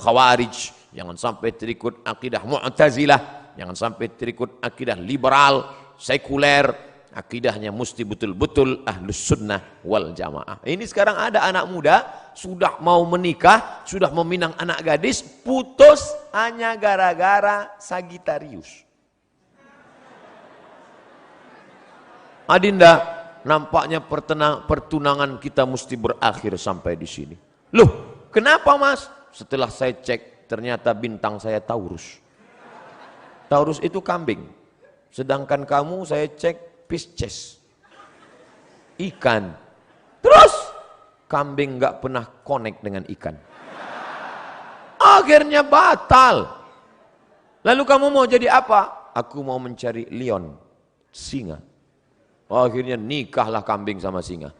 Khawarij, jangan sampai terikut akidah Mu'tazilah, jangan sampai terikut akidah liberal, sekuler. Akidahnya mesti betul-betul Ahlus Sunnah wal Jamaah. Ini sekarang ada anak muda sudah mau menikah, sudah meminang anak gadis, putus hanya gara-gara Sagittarius. Adinda, nampaknya pertunangan kita mesti berakhir sampai di sini. Loh, kenapa mas? Setelah saya cek, ternyata bintang saya Taurus. Taurus itu kambing. Sedangkan kamu saya cek Pisces, ikan. Terus kambing nggak pernah connect dengan ikan. Akhirnya batal. Lalu kamu mau jadi apa? Aku mau mencari lion, singa. Akhirnya nikahlah kambing sama singa.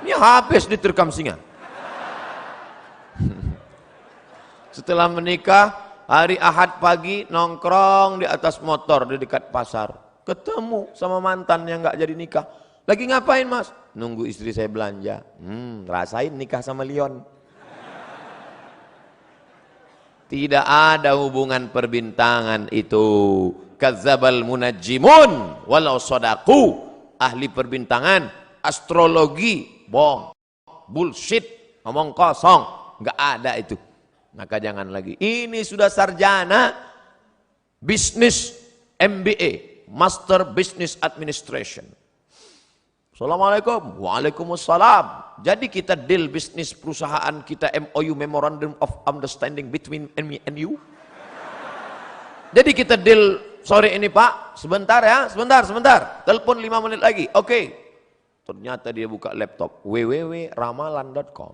Ini habis diterkam singa. Setelah menikah, hari Ahad pagi nongkrong di atas motor di dekat pasar. Ketemu sama mantan yang nggak jadi nikah. Lagi ngapain mas? Nunggu istri saya belanja. Rasain nikah sama Leon. Tidak ada hubungan perbintangan itu. Kadzdzabal munajjimun walau shadaqu. Ahli perbintangan, astrologi, bohong, bullshit, ngomong kosong, nggak ada itu. Maka jangan lagi. Ini sudah sarjana bisnis MBA. Master Business Administration. Assalamualaikum. Waalaikumsalam. Jadi kita deal bisnis perusahaan kita MOU, Memorandum of Understanding between me and you. Jadi kita deal sore ini pak, sebentar ya, sebentar. Telepon 5 menit lagi, oke. Ternyata dia buka laptop, www.ramalan.com.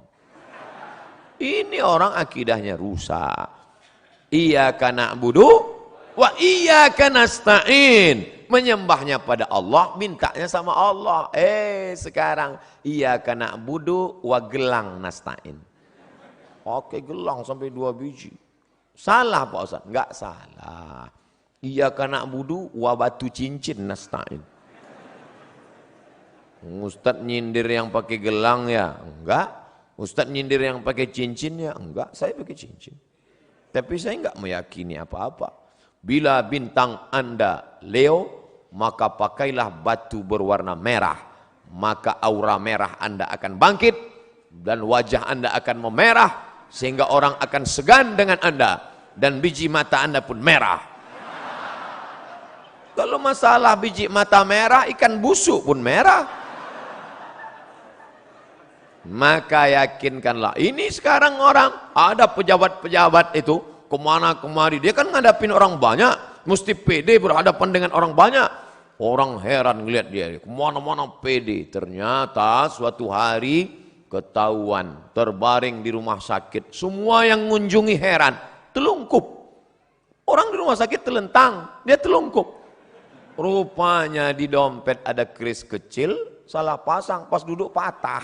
Ini orang akidahnya rusak. Iyyaka na'budu wa iyyaka nasta'in. Menyembahnya pada Allah, mintanya sama Allah. Sekarang iyyaka na'budu wa gelang nasta'in. Oke, gelang sampai 2 biji. Salah Pak Ustaz? Enggak salah. Iyyaka na'budu wa batu cincin nasta'in. Ustaz nyindir yang pakai gelang ya? Enggak. Ustaz nyindir yang pakai cincin ya? Enggak, saya pakai cincin. Tapi saya enggak meyakini apa-apa. Bila bintang Anda Leo, maka pakailah batu berwarna merah. Maka aura merah Anda akan bangkit dan wajah Anda akan memerah sehingga orang akan segan dengan Anda dan biji mata Anda pun merah. Kalau masalah biji mata merah, ikan busuk pun merah. Maka yakinkanlah. Ini sekarang orang ada pejabat-pejabat itu kemana kemari, dia kan ngadapin orang banyak, mesti pede berhadapan dengan orang banyak. Orang heran ngeliat dia, kemana-mana pede. Ternyata suatu hari ketahuan, terbaring di rumah sakit. Semua yang mengunjungi heran, telungkup. Orang di rumah sakit telentang, dia telungkup. Rupanya di dompet ada kris kecil, salah pasang, pas duduk patah.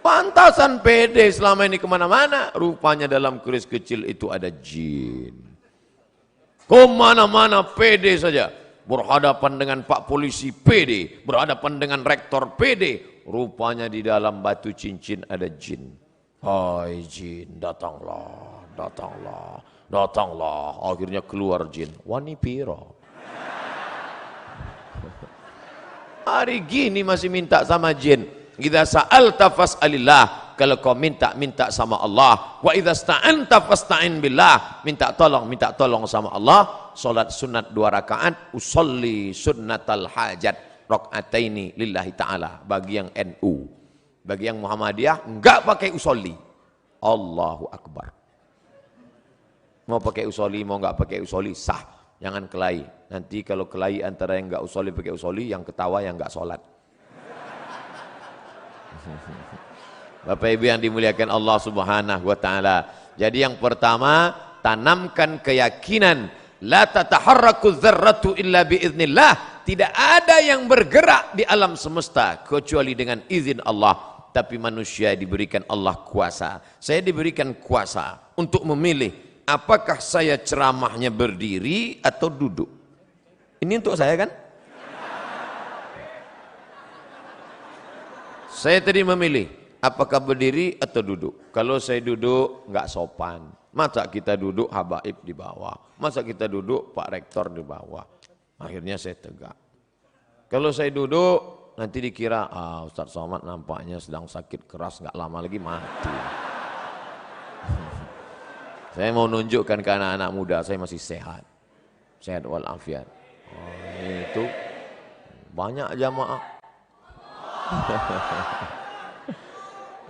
Pantasan pede selama ini kemana-mana. Rupanya dalam keris kecil itu ada jin. Kemana-mana pede saja. Berhadapan dengan Pak Polisi pede. Berhadapan dengan Rektor pede. Rupanya di dalam batu cincin ada jin. Hai jin, datanglah, datanglah, datanglah. Akhirnya keluar jin. Wani piro. Hari gini masih minta sama jin. Idza sa'alta fas'alillah, kalau kau minta sama Allah. Wa idza sta'anta fasta'in billah, minta tolong sama Allah. Salat sunat 2 rakaat, usolli sunnatal hajat rakaataini lillahi ta'ala. Bagi yang NU, bagi yang Muhammadiyah enggak pakai usolli. Allahu akbar. Mau pakai usolli mau enggak pakai usolli sah, jangan kelahi. Nanti kalau kelahi antara yang enggak usolli pakai usolli, yang ketawa yang enggak sholat. Bapak Ibu yang dimuliakan Allah Subhanahu wa taala. Jadi yang pertama, tanamkan keyakinan la tataharraku dzarratu illa biiznillah. Tidak ada yang bergerak di alam semesta kecuali dengan izin Allah. Tapi manusia diberikan Allah kuasa. Saya diberikan kuasa untuk memilih apakah saya ceramahnya berdiri atau duduk. Ini untuk saya kan? Saya tadi memilih apakah berdiri atau duduk? Kalau saya duduk nggak sopan. Masa kita duduk habaib di bawah? Masa kita duduk Pak Rektor di bawah? Akhirnya saya tegak. Kalau saya duduk nanti dikira Ustadz Somad nampaknya sedang sakit keras, nggak lama lagi mati. Saya mau nunjukkan ke anak-anak muda saya masih sehat. Sehat walafiat. Itu banyak jamaah.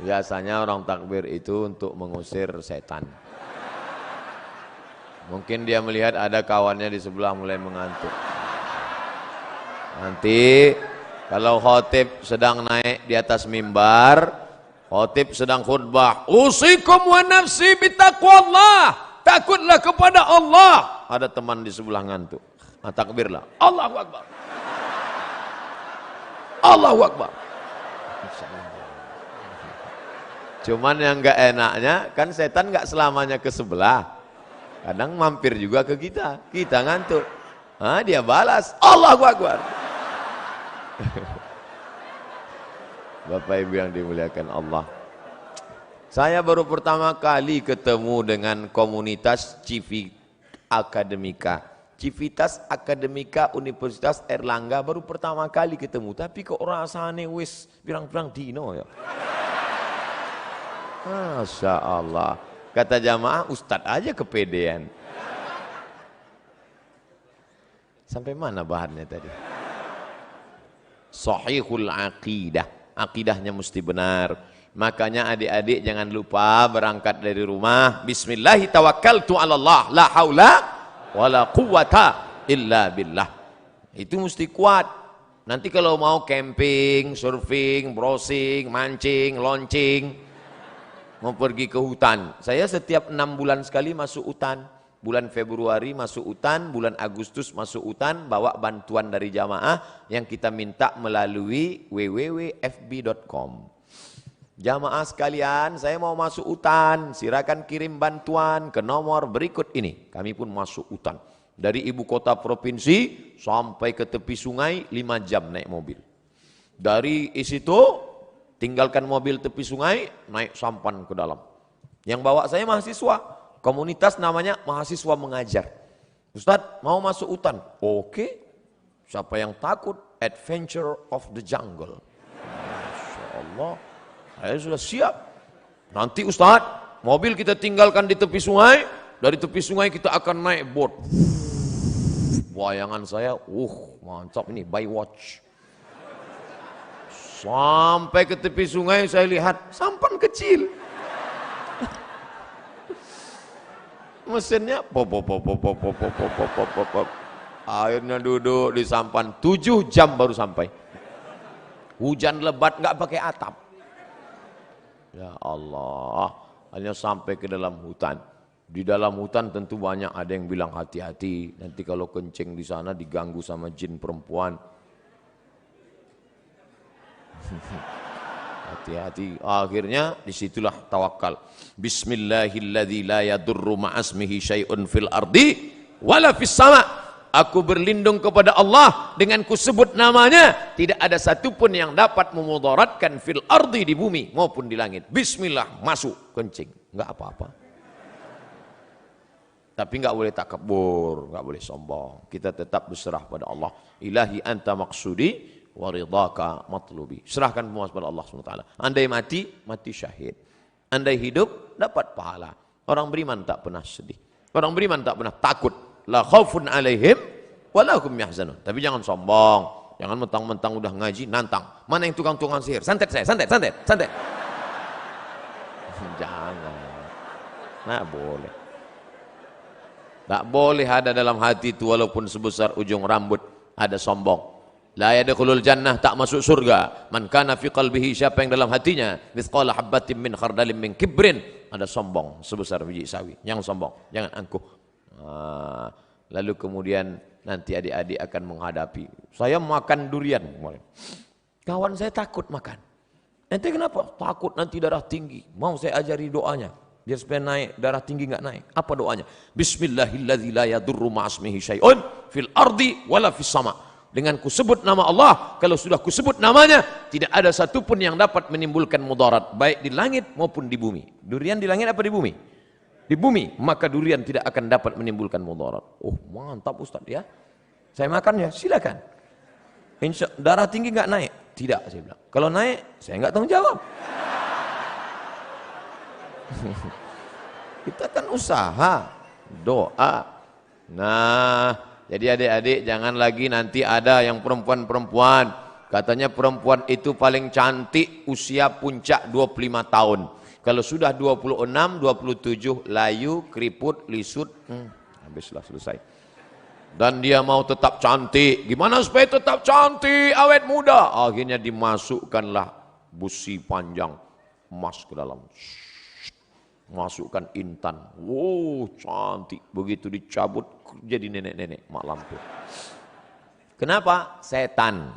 Biasanya orang takbir itu untuk mengusir setan. Mungkin dia melihat ada kawannya di sebelah mulai mengantuk. Nanti kalau khotib sedang naik di atas mimbar, khotib sedang khutbah, usikum wa nafsi bitaqwallah, takutlah kepada Allah. Ada teman di sebelah ngantuk. Takbirlah. Allahu Akbar. Allahu Akbar. Cuman yang enggak enaknya kan setan enggak selamanya ke sebelah. Kadang mampir juga ke kita. Kita ngantuk. Dia balas Allahu Akbar. Bapak Ibu yang dimuliakan Allah. Saya baru pertama kali ketemu dengan komunitas Civitas Akademika. Civitas Akademika Universitas Erlangga baru pertama kali ketemu. Tapi kok rasanya wis pirang-pirang dino ya. Masya Allah. Kata jamaah, Ustadz aja kepedean. Sampai mana bahannya tadi? Sahihul aqidah. Akidahnya mesti benar. Makanya adik-adik jangan lupa berangkat dari rumah. Bismillahi tawakkaltu ala Allah. La haula wala quwata illa billah. Itu mesti kuat. Nanti kalau mau camping, surfing, browsing, mancing, launching, mau pergi ke hutan. Saya setiap 6 bulan sekali masuk hutan. Bulan Februari masuk hutan, bulan Agustus masuk hutan, bawa bantuan dari jamaah yang kita minta melalui www.fb.com. Jamaah sekalian, saya mau masuk hutan, silakan kirim bantuan ke nomor berikut ini. Kami pun masuk hutan. Dari ibu kota provinsi sampai ke tepi sungai 5 jam naik mobil. Dari situ tinggalkan mobil tepi sungai, naik sampan ke dalam. Yang bawa saya mahasiswa. Komunitas namanya mahasiswa mengajar. Ustadz mau masuk hutan? Oke. Siapa yang takut? Adventure of the jungle. Masya Allah. Saya sudah siap. Nanti Ustadz, mobil kita tinggalkan di tepi sungai. Dari tepi sungai kita akan naik boat. Bayangan saya, mantap ini, by watch. Sampai ke tepi sungai saya lihat sampan kecil. Mesinnya pop. Akhirnya duduk di sampan 7 jam baru sampai. Hujan lebat nggak pakai atap. Ya Allah, hanya sampai ke dalam hutan. Di dalam hutan tentu banyak ada yang bilang hati-hati. Nanti kalau kencing di sana diganggu sama jin perempuan. Hati-hati. Akhirnya disitulah tawakal. Bismillahilladzi la yadurru ma'asmihi syai'un fil ardi wala fis sama. Aku berlindung kepada Allah dengan kusebut namanya. Tidak ada satupun yang dapat memudaratkan fil ardi di bumi maupun di langit. Bismillah, masuk, kencing. Enggak apa-apa. Tapi enggak boleh takabur, enggak boleh sombong. Kita tetap berserah pada Allah. Ilahi anta maksudi waridaka matlubi. Serahkan semua kepada Allah SWT. Andai mati, mati syahid. Andai hidup, dapat pahala. Orang beriman tak pernah sedih. Orang beriman tak pernah takut. La khaufun alaihim walahum yahzanun. Tapi jangan sombong. Jangan mentang-mentang udah ngaji, nantang. Mana yang tukang-tukang sihir? Santet saya, santet. Jangan. Nah boleh. Tak boleh ada dalam hati itu walaupun sebesar ujung rambut ada sombong. La yadkhulul jannah, tak masuk surga. Man kana fi qalbihi, siapa yang dalam hatinya mithqala habbatin min khardalin min kibrin, ada sombong sebesar biji sawi. Jangan sombong, jangan angkuh. Lalu kemudian nanti adik-adik akan menghadapi. Saya makan durian kemarin. Kawan saya takut makan. Ente kenapa? Takut nanti darah tinggi. Mau saya ajari doanya biar supaya naik, darah tinggi enggak naik. Apa doanya? Bismillahilladzi la yadurru ma'asmihi syai'un fil ardi wala fis sama. Dengan kusebut nama Allah, kalau sudah kusebut namanya, tidak ada satupun yang dapat menimbulkan mudarat, baik di langit maupun di bumi. Durian di langit apa di bumi? Di bumi, maka durian tidak akan dapat menimbulkan mudarat. Oh mantap Ustaz ya, saya makan ya, silakan. Darah tinggi nggak naik? Tidak, saya bilang. Kalau naik, saya nggak tanggung jawab. Kita kan usaha, doa. Nah, jadi adik-adik jangan lagi nanti ada yang perempuan-perempuan. Katanya perempuan itu paling cantik usia puncak 25 tahun. Kalau sudah 26, 27, layu, keriput, lisut, habislah selesai. Dan dia mau tetap cantik. Gimana supaya tetap cantik, awet muda? Akhirnya dimasukkanlah busi panjang emas ke dalam. Masukkan intan. Wow, cantik. Begitu dicabut jadi nenek-nenek mak lampir. Kenapa? Setan.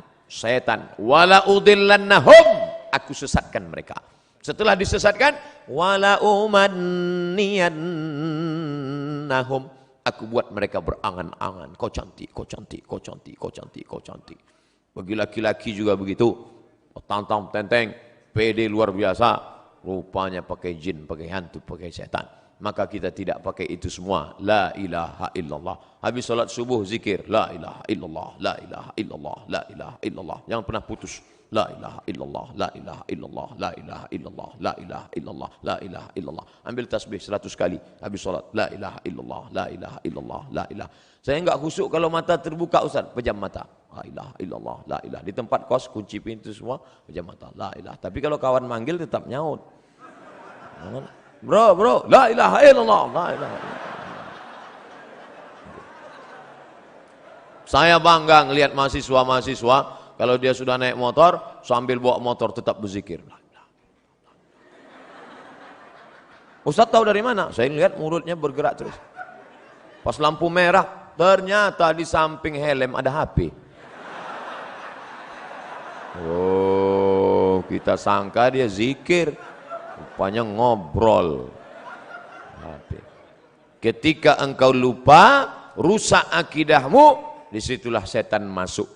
Wala udillannahum. Aku sesatkan mereka. Setelah disesatkan, wala umanniyannahum. Aku buat mereka berangan-angan. Kau cantik, kau cantik, kau cantik, kau cantik, kau cantik. Bagi laki-laki juga begitu. Tantang tenteng, pede luar biasa. Rupanya pakai jin, pakai hantu, pakai setan. Maka kita tidak pakai itu semua. La ilaha illallah. Habis salat subuh zikir. La ilaha illallah, la ilaha illallah, la ilaha illallah. Jangan pernah putus. La ilaha illallah, la ilaha illallah, la ilaha illallah, la ilaha illallah, la ilaha illallah. Ambil tasbih 100 kali habis salat. La ilaha illallah, la ilaha illallah, la ilaha. Saya enggak khusyuk kalau mata terbuka Ustaz, pejam mata. La ilaha illallah, la ilaha. Di tempat kos kunci pintu semua, pejam mata. La ilaha. Tapi kalau kawan manggil tetap nyaut. Bro, la ilaha illallah, la ilaha illallah. Saya bangga ngelihat mahasiswa-mahasiswa kalau dia sudah naik motor, sambil bawa motor tetap berzikir. Ustaz tahu dari mana? Saya lihat mulutnya bergerak terus. Pas lampu merah, ternyata di samping helm ada HP. Oh, kita sangka dia zikir. Rupanya ngobrol. HP. Ketika engkau lupa, rusak akidahmu, disitulah setan masuk.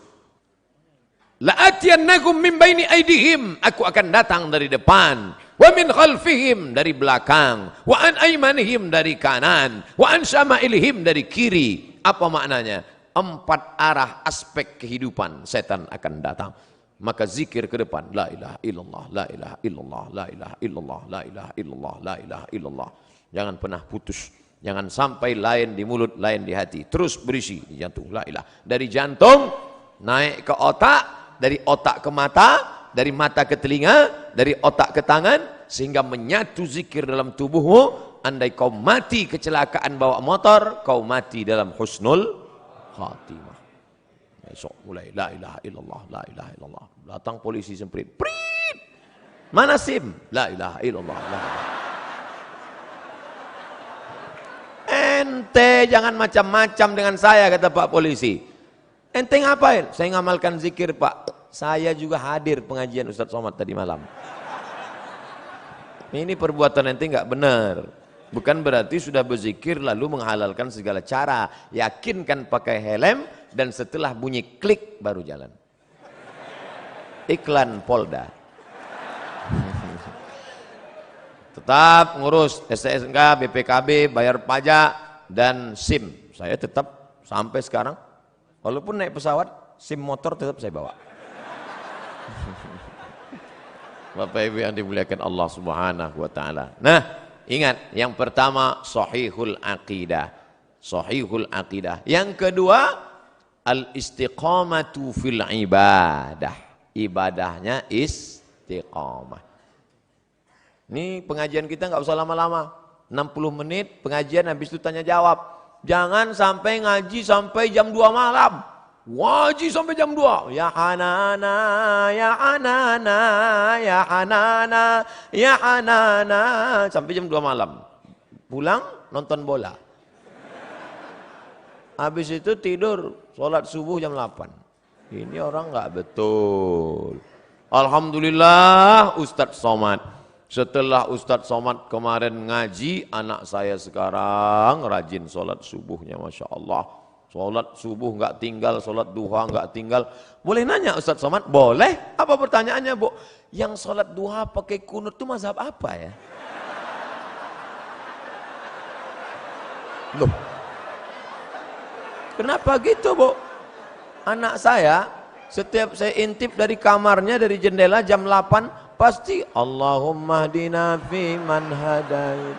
La'atiyannakum min baini aydihim, aku akan datang dari depan, wa min khalfihim, dari belakang, wa an aymanihim, dari kanan, wa an syama'ilihim, dari kiri. Apa maknanya? 4 arah aspek kehidupan setan akan datang. Maka zikir ke depan, la ilaha illallah, la ilaha illallah, la ilaha illallah, la ilaha illallah, la ilaha illallah. Jangan pernah putus. Jangan sampai lain di mulut, lain di hati. Terus berisi di jantung, la ilaha. Dari jantung naik ke otak, dari otak ke mata, dari mata ke telinga, dari otak ke tangan, sehingga menyatu zikir dalam tubuhmu. Andai kau mati kecelakaan bawa motor, kau mati dalam husnul khatimah. Besok mulai la ilaha illallah, la ilaha illallah. Datang polisi semprit, prit, mana SIM? La ilaha illallah, la ilaha. Ente jangan macam-macam dengan saya, kata Pak Polisi. Ente ngapain? Saya ngamalkan zikir Pak. Saya juga hadir pengajian Ustaz Somad tadi malam. Ini perbuatan ente nggak benar. Bukan berarti sudah berzikir lalu menghalalkan segala cara. Yakinkan pakai helm dan setelah bunyi klik baru jalan. Iklan Polda. Tetap ngurus STNK, BPKB, bayar pajak dan SIM. Saya tetap sampai sekarang. Walaupun naik pesawat, SIM motor tetap saya bawa. Bapak Ibu yang dimuliakan Allah Subhanahu wa taala. Nah, ingat, yang pertama sahihul aqidah. Sahihul aqidah. Yang kedua, al-istiqamatu fil ibadah. Ibadahnya istiqamah. Ini pengajian kita nggak usah lama-lama. 60 menit pengajian, habis itu tanya jawab. Jangan sampai ngaji sampai jam 2 malam. Ngaji sampai jam 2. Ya Hanana, ya Hanana, ya Hanana, ya Hanana. Sampai jam 2 malam. Pulang nonton bola. Habis itu tidur, sholat subuh jam 8. Ini orang nggak betul. Alhamdulillah Ustadz Somad. Setelah Ustadz Somad kemarin ngaji, anak saya sekarang rajin sholat subuhnya, Masya Allah. Sholat subuh nggak tinggal, sholat duha nggak tinggal. Boleh nanya Ustaz Somad? Boleh. Apa pertanyaannya, Bu? Yang sholat duha pakai kunut itu mazhab apa ya? Loh, kenapa gitu, Bu? Anak saya, setiap saya intip dari kamarnya, dari jendela jam 8, pasti Allahumma hdina fi man hadait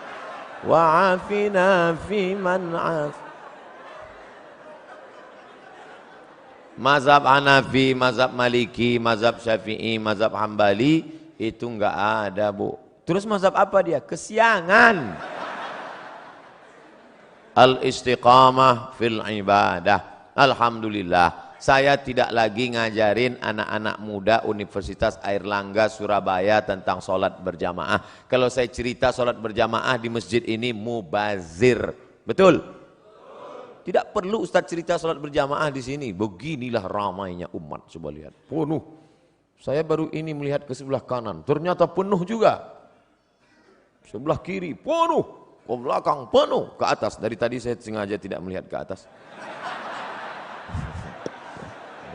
wa afina fi man af. Mazhab Hanafi, mazhab Maliki, mazhab Syafi'i, mazhab Hambali itu enggak ada, Bu. Terus mazhab apa dia? Kesiangan. Al-istiqamah fil ibadah. Alhamdulillah, saya tidak lagi ngajarin anak-anak muda Universitas Airlangga Surabaya tentang sholat berjamaah. Kalau saya cerita sholat berjamaah di masjid ini mubazir. Betul? Tidak perlu Ustaz cerita sholat berjamaah di sini. Beginilah ramainya umat, coba lihat. Penuh. Saya baru ini melihat ke sebelah kanan, ternyata penuh juga. Sebelah kiri penuh, ke belakang penuh, ke atas. Dari tadi saya sengaja tidak melihat ke atas.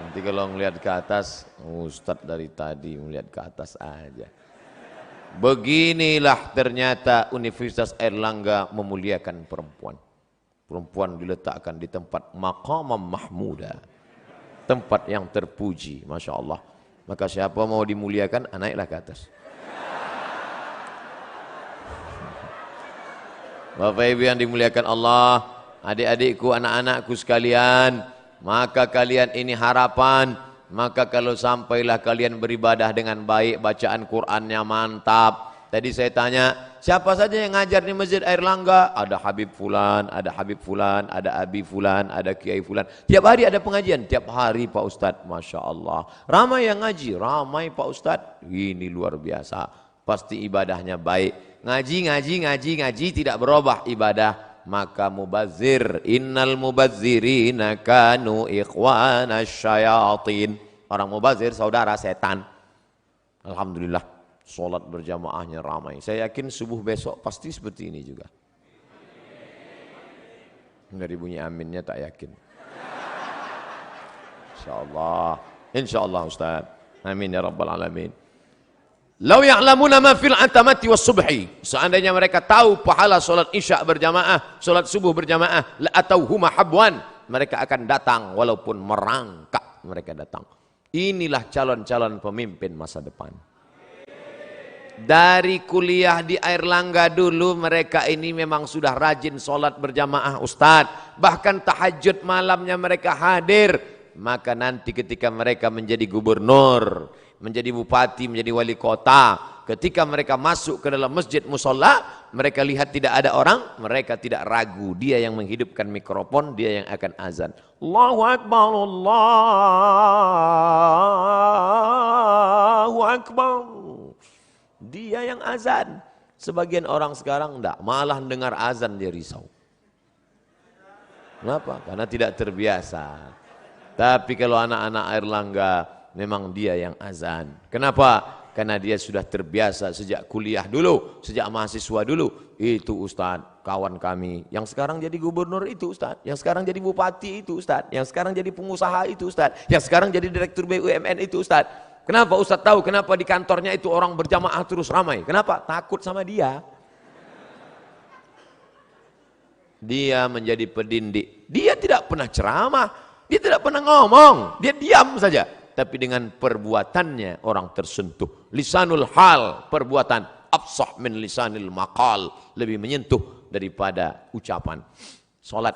Nanti kalau melihat ke atas, Ustaz dari tadi melihat ke atas aja. Beginilah ternyata Universitas Airlangga memuliakan perempuan. Perempuan diletakkan di tempat maqamam mahmuda, tempat yang terpuji, Masya Allah. Maka siapa mau dimuliakan, naiklah ke atas. Bapak Ibu yang dimuliakan Allah, adik-adikku, anak-anakku sekalian, maka kalian ini harapan. Maka kalau sampailah kalian beribadah dengan baik, bacaan Qur'annya mantap. Tadi saya tanya, siapa saja yang ngajar di Masjid Airlangga? Ada Habib Fulan, ada Habib Fulan, ada Abi Fulan, ada Kiai Fulan. Tiap hari ada pengajian, tiap hari Pak Ustadz, Masya Allah. Ramai yang ngaji, ramai Pak Ustadz. Ini luar biasa, pasti ibadahnya baik. Ngaji, tidak berubah ibadah. Maka mubazir, innal mubazzirina kanu ikhwanas syayatin. Orang mubazir saudara setan. Alhamdulillah, sholat berjamaahnya ramai. Saya yakin subuh besok pasti seperti ini juga. Dari bunyi aminnya tak yakin. Insyaallah Ustaz. Amin ya rabbal alamin. Lau ya'lamuna ma fil atamati was subhi. Seandainya mereka tahu pahala sholat isya berjamaah, sholat subuh berjamaah, la atauhuma habwan. Mereka akan datang walaupun merangkak, mereka datang. Inilah calon-calon pemimpin masa depan. Dari kuliah di Airlangga dulu mereka ini memang sudah rajin sholat berjamaah Ustadz. Bahkan tahajud malamnya mereka hadir. Maka nanti ketika mereka menjadi gubernur, menjadi bupati, menjadi wali kota, ketika mereka masuk ke dalam masjid musola, mereka lihat tidak ada orang, mereka tidak ragu. Dia yang menghidupkan mikrofon, dia yang akan azan. Allahu Akbar, Allahu Akbar. Dia yang azan. Sebagian orang sekarang enggak, malah dengar azan dia risau. Kenapa? Karena tidak terbiasa. Tapi kalau anak-anak Airlangga memang dia yang azan. Kenapa? Karena dia sudah terbiasa sejak kuliah dulu, sejak mahasiswa dulu. Itu Ustadz, kawan kami yang sekarang jadi gubernur itu Ustadz, yang sekarang jadi bupati itu Ustadz, yang sekarang jadi pengusaha itu Ustadz, yang sekarang jadi direktur BUMN itu Ustadz. Kenapa Ustadz tahu kenapa di kantornya itu orang berjamaah terus ramai? Kenapa? Takut sama dia. Dia menjadi pendindik. Dia tidak pernah ceramah, dia tidak pernah ngomong, dia diam saja. Tapi dengan perbuatannya orang tersentuh. Lisanul hal, perbuatan. Afsah min lisanil maqal, lebih menyentuh daripada ucapan. Salat,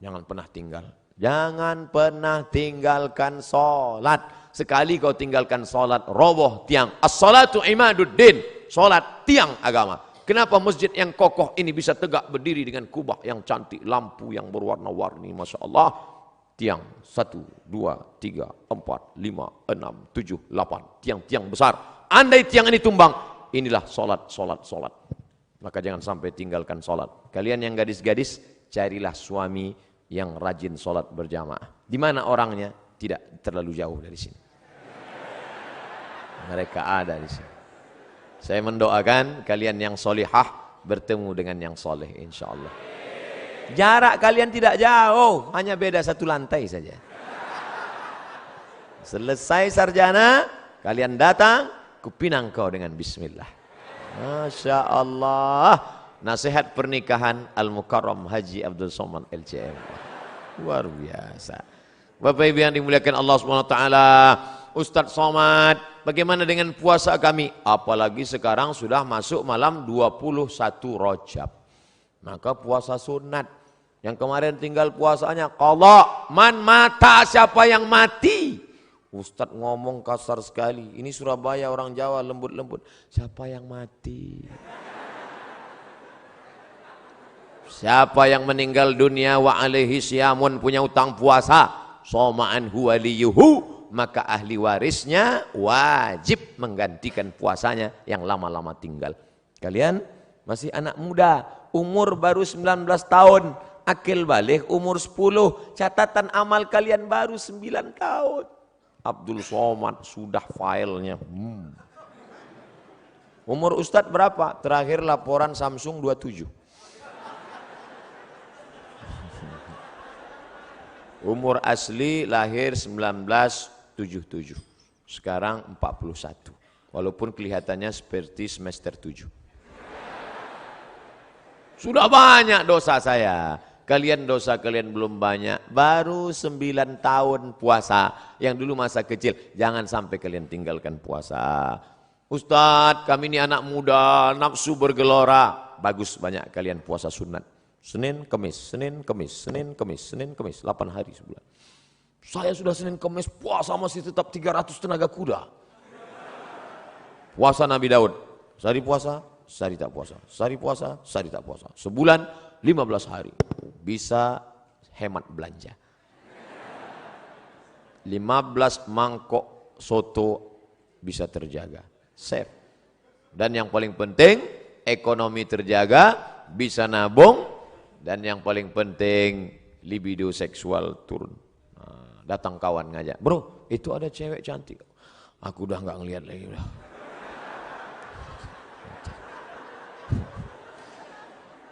jangan pernah tinggal. Jangan pernah tinggalkan salat. Sekali kau tinggalkan salat, roboh tiang. As-salatu imaduddin. Salat tiang agama. Kenapa masjid yang kokoh ini bisa tegak berdiri dengan kubah yang cantik, lampu yang berwarna-warni, Masya Allah. Tiang 1, 2, 3, 4, 5, 6, 7, 8. Tiang-tiang besar. Andai tiang ini tumbang, inilah solat. Maka jangan sampai tinggalkan solat. Kalian yang gadis-gadis, carilah suami yang rajin solat berjamaah. Di mana orangnya? Tidak terlalu jauh dari sini. Mereka ada di sini. Saya mendoakan kalian yang solihah bertemu dengan yang soleh, insya Allah. Jarak kalian tidak jauh, hanya beda satu lantai saja. Selesai sarjana, kalian datang, kupinang kau dengan bismillah. Masya Allah. Nasihat pernikahan Al-Mukarram Haji Abdul Somad LCM. Luar biasa. Bapak Ibu yang dimuliakan Allah SWT. Ustadz Somad, bagaimana dengan puasa kami? Apalagi sekarang sudah masuk malam 21 Rajab. Maka puasa sunat. Yang kemarin tinggal puasanya qadha. Man mata, siapa yang mati? Ustadz ngomong kasar sekali. Ini Surabaya, orang Jawa lembut-lembut. Siapa yang mati? Siapa yang meninggal dunia wa alaihi siyamun, punya utang puasa, soma'an huwa liyuhu, maka ahli warisnya wajib menggantikan puasanya yang lama-lama tinggal. Kalian masih anak muda, umur baru 19 tahun, akil balik umur 10, catatan amal kalian baru 9 tahun. Abdul Somad sudah filenya. Umur Ustadz berapa? Terakhir laporan Samsung 27. Umur asli lahir 1977. Sekarang 41. Walaupun kelihatannya seperti semester 7. Sudah banyak dosa saya. Kalian dosa kalian belum banyak. Baru 9 tahun puasa. Yang dulu masa kecil. Jangan sampai kalian tinggalkan puasa. Ustadz, kami ini anak muda, nafsu bergelora. Bagus banyak kalian puasa sunat. Senin, Kemis, Senin, Kemis, Senin, Kemis, Senin, Kemis, 8 hari sebulan. Saya sudah Senin, Kemis, puasa masih tetap 300 tenaga kuda. Puasa Nabi Daud, sehari puasa, sehari tak puasa, sehari puasa, sehari tak puasa. Sebulan, 15 hari. Bisa hemat belanja. 15 mangkok soto bisa terjaga. Save. Dan yang paling penting, ekonomi terjaga, bisa nabung. Dan yang paling penting, libido seksual turun. Nah, datang kawan ngajak, bro, itu ada cewek cantik. Aku udah nggak ngelihat lagi. Udah.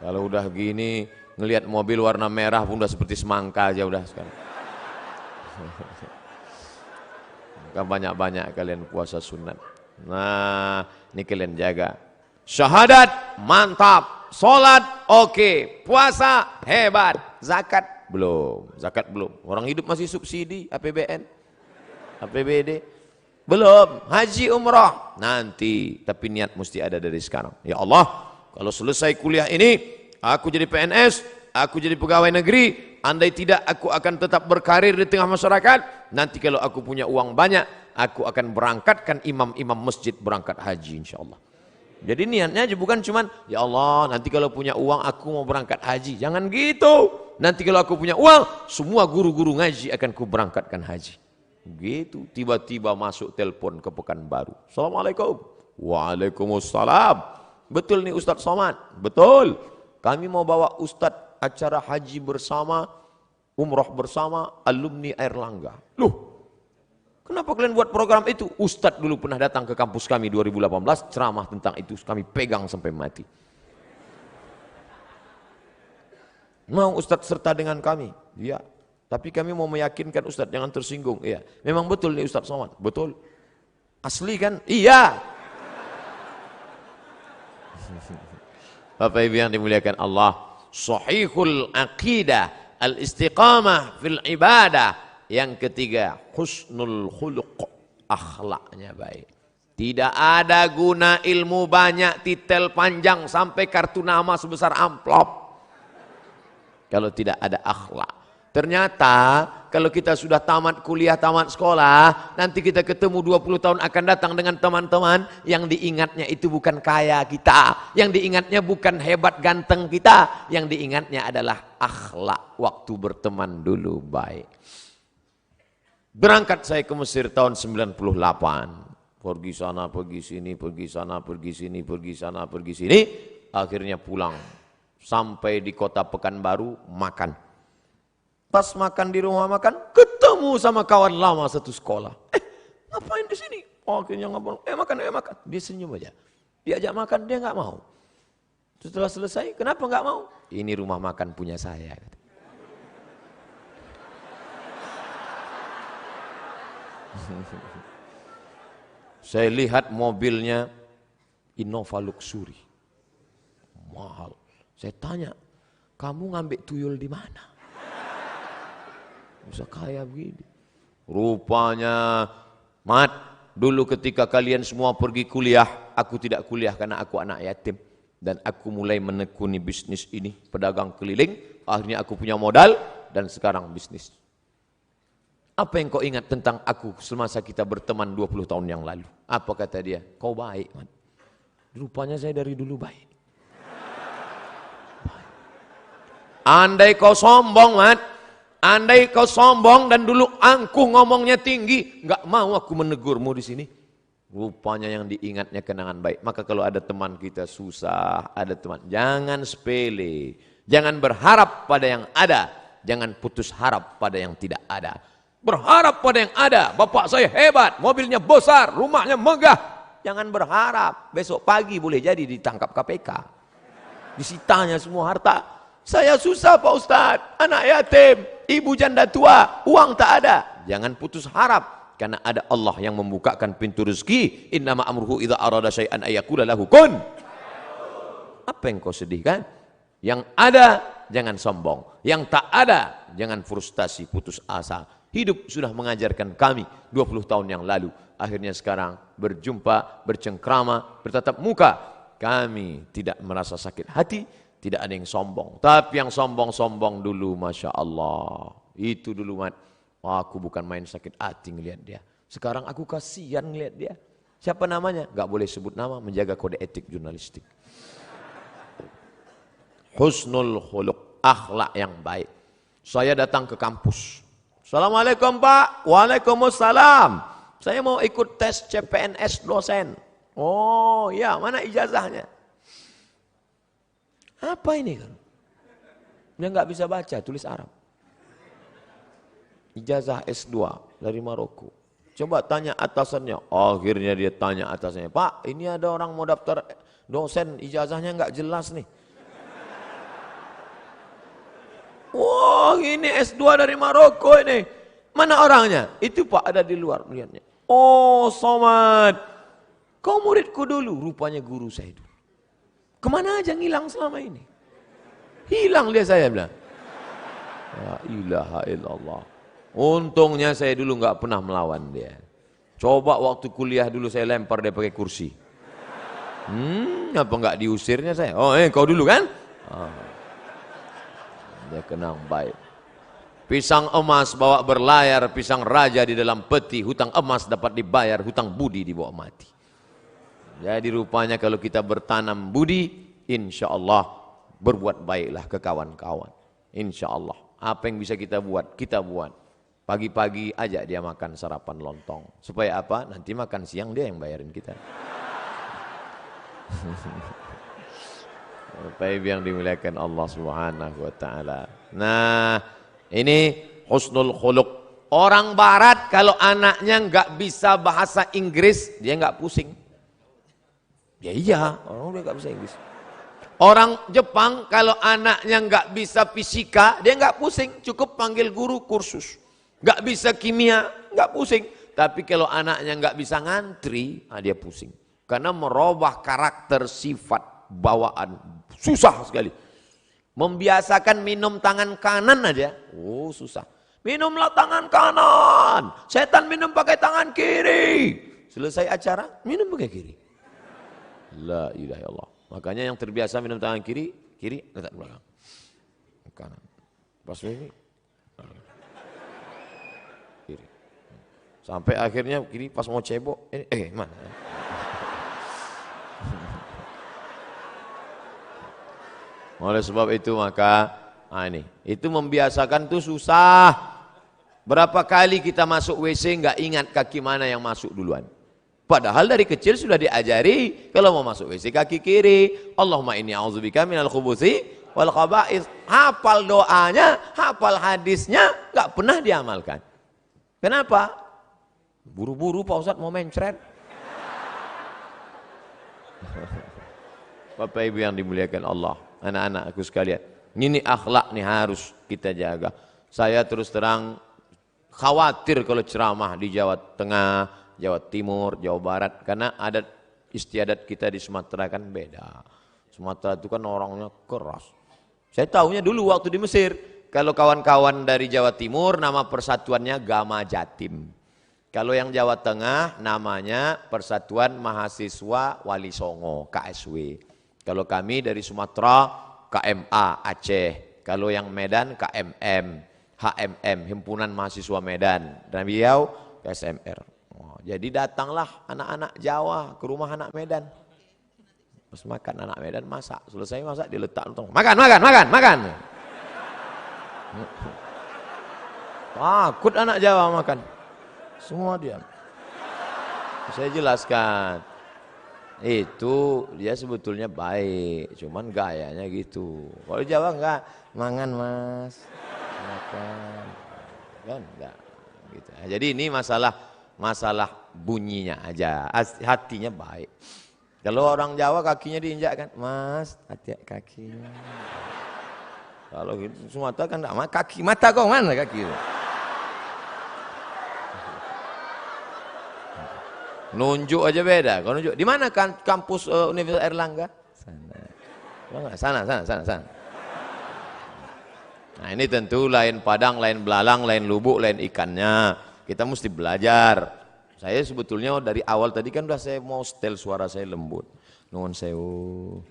Kalau udah gini, ngelihat mobil warna merah pun udah seperti semangka aja udah sekarang. Maka banyak-banyak kalian puasa sunat. Nah, ini kalian jaga. Syahadat, mantap. Sholat oke, puasa hebat, zakat belum, orang hidup masih subsidi, APBN, APBD, belum, haji umrah, nanti, tapi niat mesti ada dari sekarang. Ya Allah, kalau selesai kuliah ini, aku jadi PNS, aku jadi pegawai negeri, andai tidak aku akan tetap berkarir di tengah masyarakat, nanti kalau aku punya uang banyak, aku akan berangkatkan imam-imam masjid berangkat haji insya Allah. Jadi niatnya bukan cuman, ya Allah nanti kalau punya uang aku mau berangkat haji. Jangan gitu. Nanti kalau aku punya uang, semua guru-guru ngaji akan ku berangkatkan haji. Gitu. Tiba-tiba masuk telepon ke Pekanbaru. Assalamualaikum. Waalaikumsalam. Betul nih Ustadz Somad? Betul. Kami mau bawa Ustadz acara haji bersama, umroh bersama, alumni Airlangga. Loh, kenapa kalian buat program itu? Ustadz dulu pernah datang ke kampus kami 2018, ceramah tentang itu, kami pegang sampai mati. Mau Ustadz serta dengan kami? Iya. Tapi kami mau meyakinkan Ustadz, jangan tersinggung. Iya. Memang betul nih Ustadz Somad? Betul. Asli kan? Iya. Bapak Ibu yang dimuliakan Allah, sahihul aqidah, al-istiqamah fil ibadah. Yang ketiga, husnul khuluq, akhlaknya baik. Tidak ada guna ilmu banyak, titel panjang sampai kartu nama sebesar amplop kalau tidak ada akhlak. Ternyata kalau kita sudah tamat kuliah, tamat sekolah, nanti kita ketemu 20 tahun akan datang dengan teman-teman yang diingatnya itu bukan kaya kita, yang diingatnya bukan hebat ganteng kita, yang diingatnya adalah akhlak waktu berteman dulu baik. Berangkat saya ke Mesir tahun 98. Pergi sana, pergi sini, pergi sana, pergi sini, pergi sana, pergi sini. Akhirnya pulang. Sampai di kota Pekanbaru, makan. Pas makan di rumah makan, ketemu sama kawan lama satu sekolah. Ngapain di sini? Oh, akhirnya ngobrol, makan, makan. Dia senyum aja. Diajak makan, dia nggak mau. Setelah selesai, kenapa nggak mau? Ini rumah makan punya saya. Saya lihat mobilnya Innova Luxury, mahal. Saya tanya, kamu ngambil tuyul di mana? Bisa kaya begini. Rupanya, Mat, dulu ketika kalian semua pergi kuliah, aku tidak kuliah karena aku anak yatim. Dan aku mulai menekuni bisnis ini, pedagang keliling. Akhirnya aku punya modal dan sekarang bisnis. Apa yang kau ingat tentang aku semasa kita berteman 20 tahun yang lalu? Apa kata dia? Kau baik, Mat. Rupanya saya dari dulu baik. Andai kau sombong, Mat. Andai kau sombong dan dulu angkuh ngomongnya tinggi, nggak mau aku menegurmu di sini. Rupanya yang diingatnya kenangan baik. Maka kalau ada teman kita susah, ada teman, jangan sepele. Jangan berharap pada yang ada. Jangan putus harap pada yang tidak ada. Berharap pada yang ada. Bapak saya hebat, mobilnya besar, rumahnya megah. Jangan berharap. Besok pagi boleh jadi ditangkap KPK. Disitanya semua harta. Saya susah Pak Ustadz, anak yatim, ibu janda tua, uang tak ada. Jangan putus harap. Karena ada Allah yang membukakan pintu rezeki. Innama amruhu idza arada syai'an ayyakula lahu kun. Apa yang kau sedihkan? Yang ada jangan sombong. Yang tak ada jangan frustasi, putus asa. Hidup sudah mengajarkan kami 20 tahun yang lalu. Akhirnya sekarang berjumpa, bercengkrama, bertatap muka. Kami tidak merasa sakit hati, tidak ada yang sombong. Tapi yang sombong-sombong dulu, Masya Allah. Itu dulu, Mat. Aku bukan main sakit hati ngelihat dia. Sekarang aku kasihan ngelihat dia. Siapa namanya? Gak boleh sebut nama, menjaga kode etik jurnalistik. Husnul khuluq, akhlak yang baik. Saya datang ke kampus. Assalamualaikum Pak. Waalaikumsalam. Saya mau ikut tes CPNS dosen. Oh ya, mana ijazahnya? Apa ini kan? Dia nggak bisa baca, tulis Arab. Ijazah S2 dari Maroko. Coba tanya atasannya. Akhirnya dia tanya atasannya, Pak, ini ada orang mau daftar dosen, ijazahnya nggak jelas nih. Wah, ini S2 dari Maroko ini. Mana orangnya? Itu Pak, ada di luar melihatnya. Oh, Somad. Kau muridku dulu, rupanya guru saya dulu. Kemana aja ngilang selama ini? Hilang dia, saya bilang. La ilaha illallah. Untungnya saya dulu nggak pernah melawan dia. Coba waktu kuliah dulu saya lempar dia pakai kursi. Apa nggak diusirnya saya? Oh, kau dulu kan? Dia kenang baik. Pisang emas bawa berlayar, pisang raja di dalam peti. Hutang emas dapat dibayar, hutang budi dibawa mati. Jadi rupanya kalau kita bertanam budi, insya Allah berbuat baiklah ke kawan-kawan. Insya Allah. Apa yang bisa kita buat, kita buat. Pagi-pagi ajak dia makan sarapan lontong. Supaya apa? Nanti makan siang dia yang bayarin kita. Bapak Ibu yang dimuliakan Allah Subhanahu wa taala. Nah, ini husnul khuluq. Orang barat kalau anaknya nggak bisa bahasa Inggris, dia nggak pusing. Ya iya, orang udah nggak bisa Inggris. Orang Jepang kalau anaknya nggak bisa fisika, dia nggak pusing, cukup panggil guru kursus. Nggak bisa kimia, nggak pusing. Tapi kalau anaknya nggak bisa ngantri, dia pusing. Karena merubah karakter, sifat, bawaan, susah sekali. Membiasakan minum tangan kanan aja, susah. Minumlah tangan kanan, setan minum pakai tangan kiri. Selesai acara, minum pakai kiri. La ilaha illallah. Makanya yang terbiasa minum tangan kiri, letak belakang. Kanan. Pas ini, kiri. Sampai akhirnya kiri pas mau cebok, mana? Oleh sebab itu maka, itu membiasakan tuh susah. Berapa kali kita masuk WC nggak ingat kaki mana yang masuk duluan. Padahal dari kecil sudah diajari kalau mau masuk WC kaki kiri. Allahumma inni a'udzubika minal khubuthi wal khaba'ith. Hafal doanya, hafal hadisnya, nggak pernah diamalkan. Kenapa? Buru-buru Pak Ustadz mau mencret. Bapak Ibu yang dimuliakan Allah, anak-anakku sekalian, ini akhlak nih harus kita jaga. Saya terus terang khawatir kalau ceramah di Jawa Tengah, Jawa Timur, Jawa Barat, karena adat istiadat kita di Sumatera kan beda. Sumatera itu kan orangnya keras. Saya tahunya dulu waktu di Mesir, kalau kawan-kawan dari Jawa Timur nama persatuannya Gama Jatim. Kalau yang Jawa Tengah namanya Persatuan Mahasiswa Wali Songo, KSW. Kalau kami dari Sumatera KMA Aceh. Kalau yang Medan KMM, HMM, Himpunan Mahasiswa Medan. Dan beliau KSMR. Oh, jadi datanglah anak-anak Jawa ke rumah anak Medan. Pas makan anak Medan masak, selesai masak diletak lontong. Makan. Takut anak Jawa makan. Semua diam. Saya jelaskan. Itu dia sebetulnya baik, cuman gayanya gitu. Kalau Jawa enggak, mangan mas, makan, kan enggak gitu. Jadi ini masalah bunyinya aja, hatinya baik. Kalau orang Jawa kakinya diinjak kan, mas, hati kakinya. Kalau gitu Sumatera kan enggak, kaki mata kau mana kaki? Nunjuk aja beda. Kalau nunjuk di mana kan kampus Universitas Airlangga? Sana. Nah, ini tentu lain Padang, lain belalang, lain lubuk, lain ikannya. Kita mesti belajar. Saya sebetulnya dari awal tadi kan udah saya mau setel suara saya lembut. Nuwun sewu.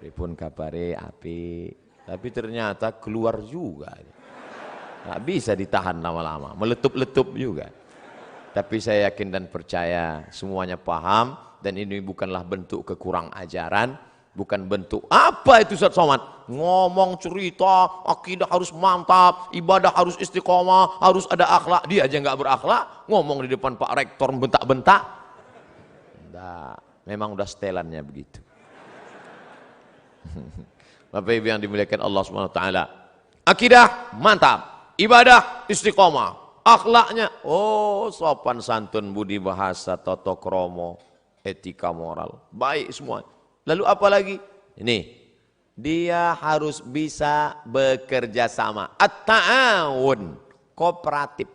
Pripun kabare api. Tapi ternyata keluar juga. Nggak bisa ditahan lama-lama, meletup-letup juga. Tapi saya yakin dan percaya semuanya paham dan ini bukanlah bentuk kekurang ajaran, bukan bentuk apa itu Ustaz Somad? Ngomong cerita, akidah harus mantap, ibadah harus istiqomah, harus ada akhlak. Dia aja nggak berakhlak, ngomong di depan Pak Rektor bentak-bentak. Enggak, memang udah setelannya begitu. Bapak Ibu yang dimuliakan Allah Subhanahu wa taala. Akidah mantap, ibadah istiqomah. Akhlaknya, sopan santun, budi bahasa, tata krama, etika moral, baik semua. Lalu apa lagi? Ini, dia harus bisa bekerja sama. At-ta'awun, kooperatif.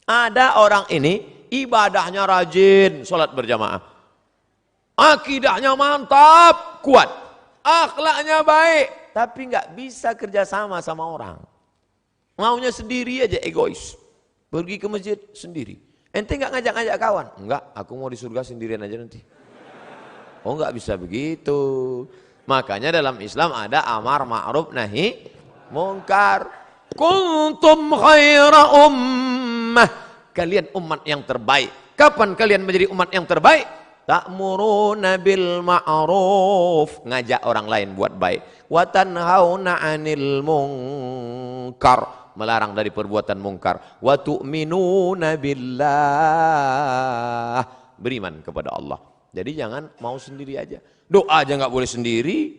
Ada orang ini ibadahnya rajin, sholat berjamaah. Akidahnya mantap, kuat. Akhlaknya baik, tapi nggak bisa kerja sama sama orang. Maunya sendiri aja, egois. Pergi ke masjid sendiri. Ente nggak ngajak-ngajak kawan? Enggak, aku mau di surga sendirian aja nanti. Oh nggak bisa begitu. Makanya dalam Islam ada amar ma'ruf nahi mungkar. Kuntum khaira ummah. Kalian umat yang terbaik. Kapan kalian menjadi umat yang terbaik? Ta'muruna bil ma'ruf. Ngajak orang lain buat baik. Wa tanhauna 'anil munkar. Melarang dari perbuatan mungkar. Wa tu'minuna billah. Beriman kepada Allah. Jadi jangan mau sendiri aja. Doa aja nggak boleh sendiri.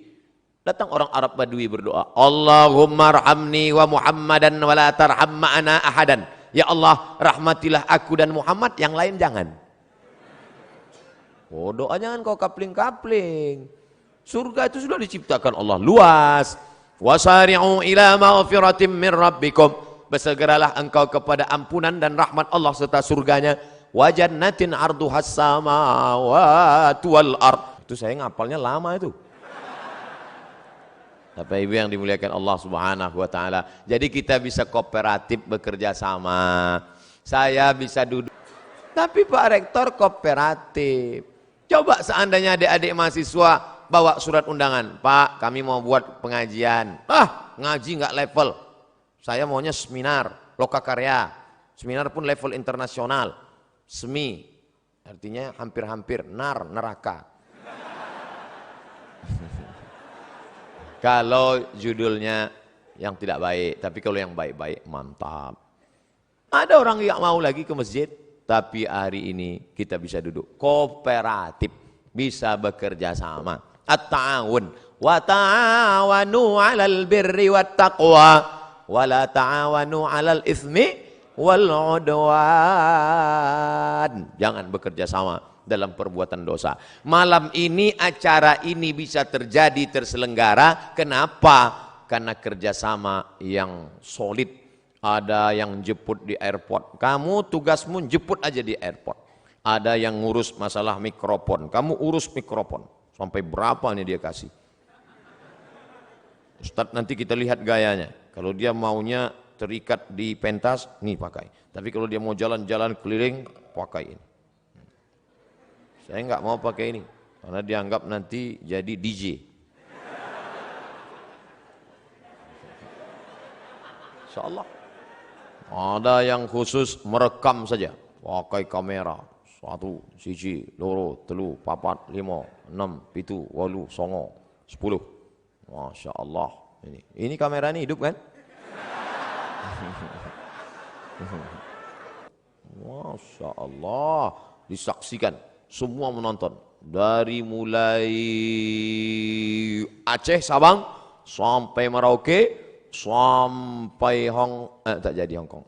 Datang orang Arab Badui berdoa. Allahumma arhamni wa Muhammadan wa la tarham ma'ana ahadan. Ya Allah, rahmatilah aku dan Muhammad, yang lain jangan. Oh, doa jangan kau kapling-kapling. Surga itu sudah diciptakan Allah luas. Wasari'u ila maghfiratin min rabbikum. Bersegeralah engkau kepada ampunan dan rahmat Allah serta surganya. Wa jannatin arduhas samawati wal ard. Itu saya ngapalnya lama itu. Bapak Ibu yang dimuliakan Allah Subhanahu wa taala. Jadi kita bisa kooperatif bekerja sama. Saya bisa duduk. Tapi Pak Rektor kooperatif. Coba seandainya adik-adik mahasiswa bawa surat undangan, Pak kami mau buat pengajian. Ngaji nggak level, saya maunya seminar, lokakarya. Seminar pun level internasional. Semi, artinya hampir-hampir, neraka. Kalau judulnya yang tidak baik, tapi kalau yang baik-baik mantap. Ada orang yang mau lagi ke masjid, tapi hari ini kita bisa duduk kooperatif, bisa bekerja sama. At-ta'awun wa ta'awanu 'alal birri wat taqwa wa la ta'awanu 'alal itsmi wal 'udwan. Tuhan. Jangan bekerja sama dalam perbuatan dosa. Malam ini acara ini bisa terjadi, terselenggara. Kenapa? Karena kerjasama yang solid. Ada yang jemput di airport. Kamu tugasmu jemput aja di airport. Ada yang ngurus masalah mikrofon. Kamu urus mikrofon. Sampai berapa nih dia kasih? Ustadz nanti kita lihat gayanya. Kalau dia maunya terikat di pentas, nih pakai. Tapi kalau dia mau jalan-jalan keliling, pakai ini. Saya nggak mau pakai ini. Karena dianggap nanti jadi DJ. Insyaallah. Ada yang khusus merekam saja. Pakai kamera. 1, 1, 2, 3, 4, 5, 6, 7, 8, 9, 10. Masya Allah. Ini kamera ini hidup kan? Masya Allah. Disaksikan. Semua menonton. Dari mulai Aceh, Sabang, sampai Merauke, sampai tak jadi Hong Kong.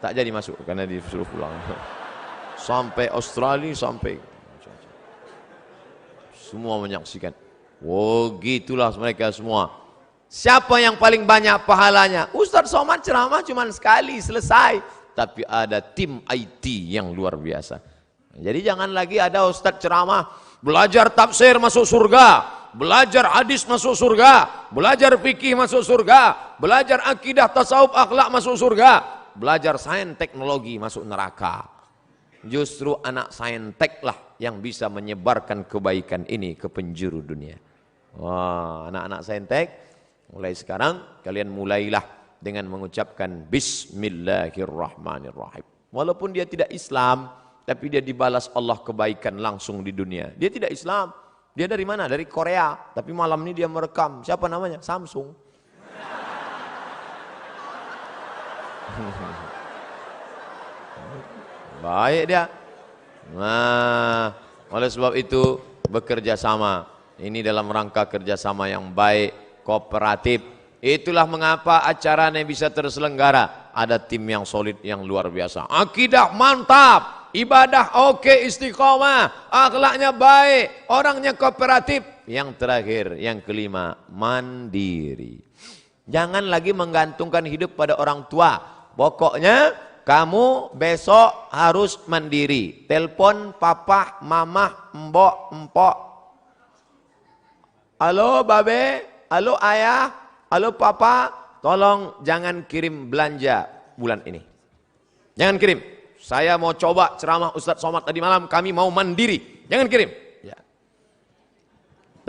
Tak jadi masuk karena disuruh pulang. Sampai Australia, sampai semua menyaksikan. Oh gitulah mereka semua. Siapa yang paling banyak pahalanya? Ustadz Somad ceramah cuma sekali selesai. Tapi ada tim IT yang luar biasa. Jadi jangan lagi ada ustadz ceramah belajar tafsir masuk surga, belajar hadis masuk surga, belajar fikih masuk surga, belajar akidah tasawuf akhlak masuk surga, belajar sains teknologi masuk neraka. Justru anak saintek lah yang bisa menyebarkan kebaikan ini ke penjuru dunia. Wah, anak-anak saintek, mulai sekarang kalian mulailah dengan mengucapkan Bismillahirrahmanirrahim. Walaupun dia tidak Islam, tapi dia dibalas Allah kebaikan langsung di dunia. Dia tidak Islam, dia dari mana? Dari Korea. Tapi malam ini dia merekam. Siapa namanya? Samsung. Baik dia. Nah, oleh sebab itu bekerja sama. Ini dalam rangka kerjasama yang baik, kooperatif. Itulah mengapa acaranya bisa terselenggara. Ada tim yang solid, yang luar biasa. Akidah mantap, ibadah oke, istiqomah, akhlaknya baik, orangnya kooperatif. Yang terakhir, yang kelima, mandiri. Jangan lagi menggantungkan hidup pada orang tua. Pokoknya kamu besok harus mandiri. Telepon papa, mama, mbok, empok. Halo babe, halo ayah, halo papa, tolong jangan kirim belanja bulan ini. Jangan kirim. Saya mau coba ceramah Ustadz Somad tadi malam, kami mau mandiri. Jangan kirim. Ya.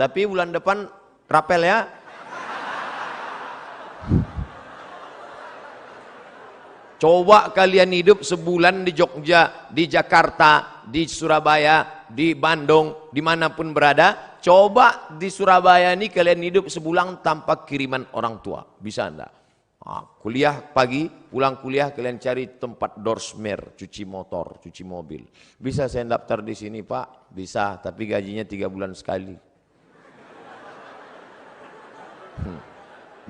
Tapi bulan depan rapel ya. Coba kalian hidup sebulan di Jogja, di Jakarta, di Surabaya, di Bandung, dimanapun berada. Coba di Surabaya ini kalian hidup sebulan tanpa kiriman orang tua. Bisa enggak? Nah, kuliah pagi, pulang kuliah kalian cari tempat dorsmer, cuci motor, cuci mobil. Bisa saya daftar di sini Pak? Bisa, tapi gajinya 3 bulan sekali.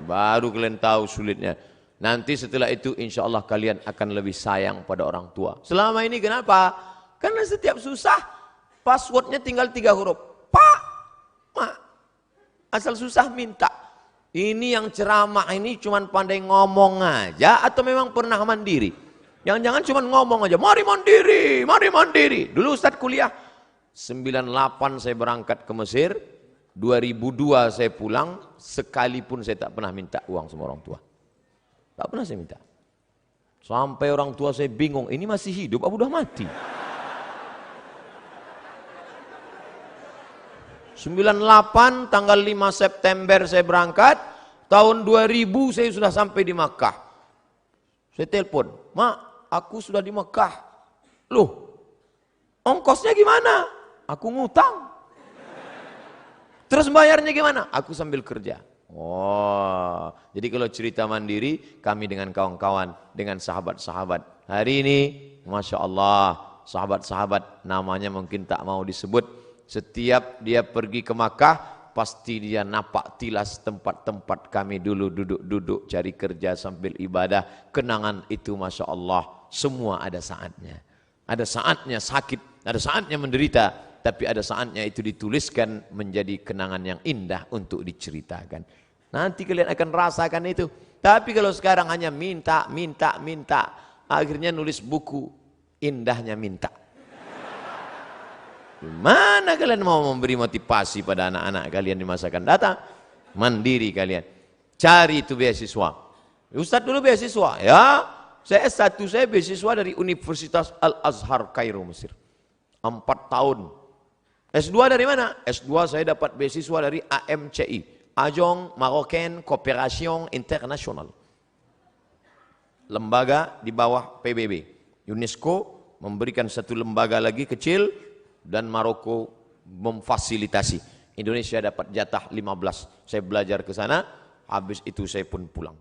Baru kalian tahu sulitnya. Nanti setelah itu insya Allah kalian akan lebih sayang pada orang tua. Selama ini kenapa? Karena setiap susah passwordnya tinggal 3 huruf. Pak, mak, asal susah minta. Ini yang ceramah ini cuma pandai ngomong aja atau memang pernah mandiri? Jangan-jangan cuma ngomong aja, mari mandiri, mari mandiri. Dulu Ustadz kuliah, 98 saya berangkat ke Mesir, 2002 saya pulang, sekalipun saya tak pernah minta uang sama orang tua. Tak pernah saya minta. Sampai orang tua saya bingung, ini masih hidup apa udah mati? 98 tanggal 5 September saya berangkat, tahun 2000 saya sudah sampai di Makkah. Saya telepon, Mak, aku sudah di Makkah. Loh, ongkosnya gimana? Aku ngutang. Terus bayarnya gimana? Aku sambil kerja. Oh, jadi kalau cerita mandiri, kami dengan kawan-kawan, dengan sahabat-sahabat. Hari ini, Masya Allah, sahabat-sahabat namanya mungkin tak mau disebut. Setiap dia pergi ke Makkah, pasti dia napak tilas tempat-tempat kami dulu duduk-duduk cari kerja sambil ibadah. Kenangan itu Masya Allah semua ada saatnya. Ada saatnya sakit, ada saatnya menderita, tapi ada saatnya itu dituliskan menjadi kenangan yang indah untuk diceritakan. Nanti kalian akan rasakan itu. Tapi kalau sekarang hanya minta, akhirnya nulis buku, indahnya minta. Mana kalian mau memberi motivasi pada anak-anak kalian di masa akan datang? Mandiri kalian. Cari itu beasiswa. Ustadz dulu beasiswa, ya. Saya S1 saya beasiswa dari Universitas Al-Azhar Kairo, Mesir. 4 tahun. S2 dari mana? S2 saya dapat beasiswa dari AMCI, Agence Marocaine Coopération Internationale. Lembaga di bawah PBB. UNESCO memberikan satu lembaga lagi kecil dan Maroko memfasilitasi. Indonesia dapat jatah 15. Saya belajar ke sana, habis itu saya pun pulang.